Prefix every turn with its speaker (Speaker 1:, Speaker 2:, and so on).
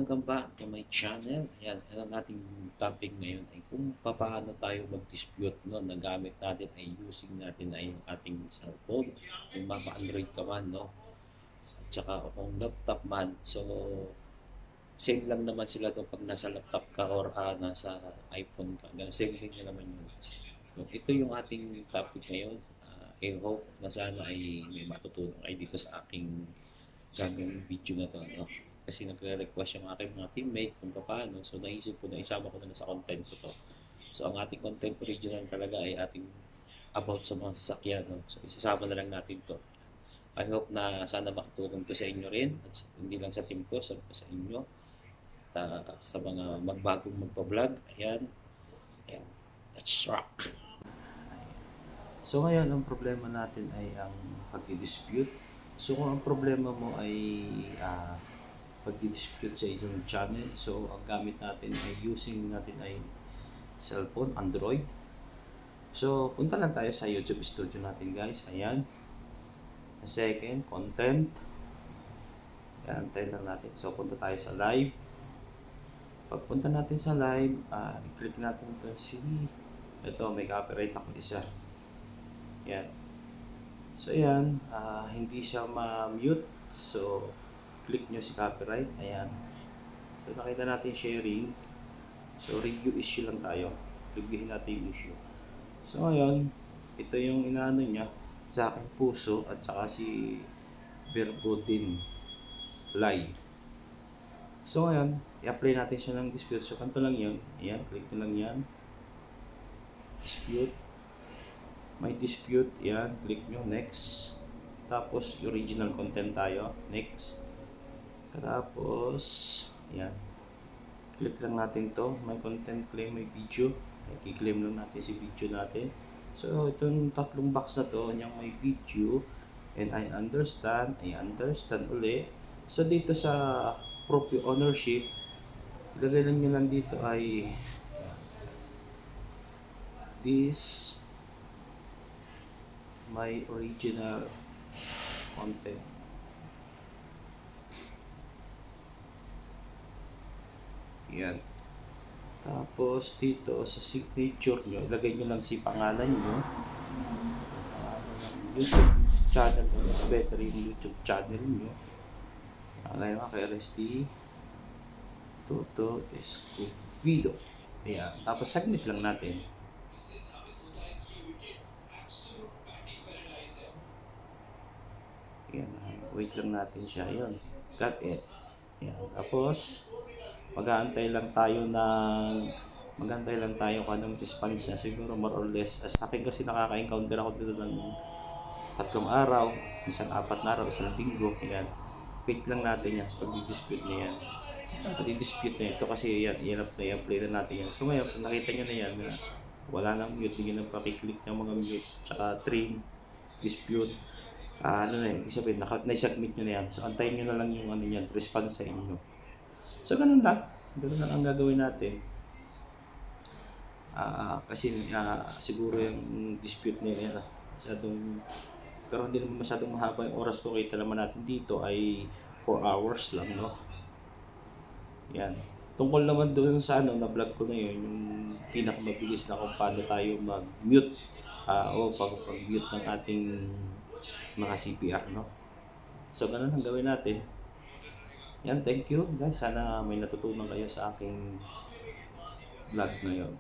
Speaker 1: welcome back to my channel. Ayan, ang ating topic ngayon ay kung paano tayo mag-dispute no, na gamit natin ay using natin ay yung ating cellphone. Kung mapa-Android ka man, no? At saka kung laptop man. So, same lang naman sila to pag nasa laptop ka or nasa iPhone ka. Ganun, same din na naman yun. So, ito yung ating topic ngayon. I hope na sana ay may matutunan kayo dito sa aking gagawin video na to. No? Kasi nagre-request yung aking mga teammate kung paano. So naisip ko na isama ko na sa content ko to. So ang ating content original talaga ay ating about sa mga sasakyan. No? So isasama na lang natin to. I hope na sana makatulong to sa inyo rin. At hindi lang sa team ko, sa inyo. Sa mga magbagong magpa-vlog. Ayan. Ayan. Let's rock! So ngayon, ang problema natin ay ang pag-dispute. So kung ang problema mo ay pag-dispute sa inyong channel, so ang gamit natin ay using natin ay cellphone, Android. So punta lang tayo sa YouTube studio natin guys. Ayan. Second, content. Ayan, tayo lang natin. So punta tayo sa live. Pagpunta natin sa live, i-click natin ito ito, may copyright ako isa. Yan. So, yan. Hindi siya ma-mute. So, click nyo si copyright. Ayan. So, nakita natin sharing. So, review issue lang tayo. Reviewin natin yung issue. So, ngayon, ito yung inaano niya sa aking puso at saka si Verbo din Lai. So, ngayon, i-apply natin siya ng dispute. So, kanto lang yun. Ayan, click nyo lang yan. Dispute. May dispute, yan, click nyo, next. Tapos, original content tayo, next. Tapos, yan. Click lang natin to, may content claim, may video. I-claim lang natin si video natin. So, itong tatlong box na to, yung may video, and I understand uli. So, dito sa proof of ownership, lagay lang nyo lang dito ay this my original content. Yan. Tapos dito sa signature nyo, ilagay nyo lang si pangalan nyo. YouTube channel nyo, mas better yung YouTube channel nyo. Ngayon kay RST Toto Escobido. Ayan. Tapos submit lang natin. Yan, wait lang natin siya. Yun, got it. Yan. Tapos, mag-aantay lang tayo kanong response niya. Siguro more or less. Sa akin kasi nakaka-encounter ako dito ng 3 araw, isang 4 na araw, isang linggo. Yan. Wait lang natin yan. Pag-dispute niya yan. Pag-dispute na ito kasi yan, i-apply na natin yan. So ngayon, nakita nyo na yan, wala nang mute. Hindi nang pakiklik ng mga mute. Tsaka trim, dispute. Ano na yun, sabihin, na-submit nyo na yan. So, antayin nyo na lang yung response sa inyo. So, ganun lang. Ganun lang ang gagawin natin. Kasi siguro yung dispute na yun, pero hindi naman masyadong mahaba yung oras ko. Kita naman natin dito ay 4 hours lang, no? Yan. Tungkol naman doon sa na-vlog ko na yun, yung pinakamabilis na kung paano tayo mag-mute o pag-mute ng ating mga CPR, no? So, ganun ang gawin natin. Yan, thank you guys. Sana may natutunan kayo sa aking vlog ngayon.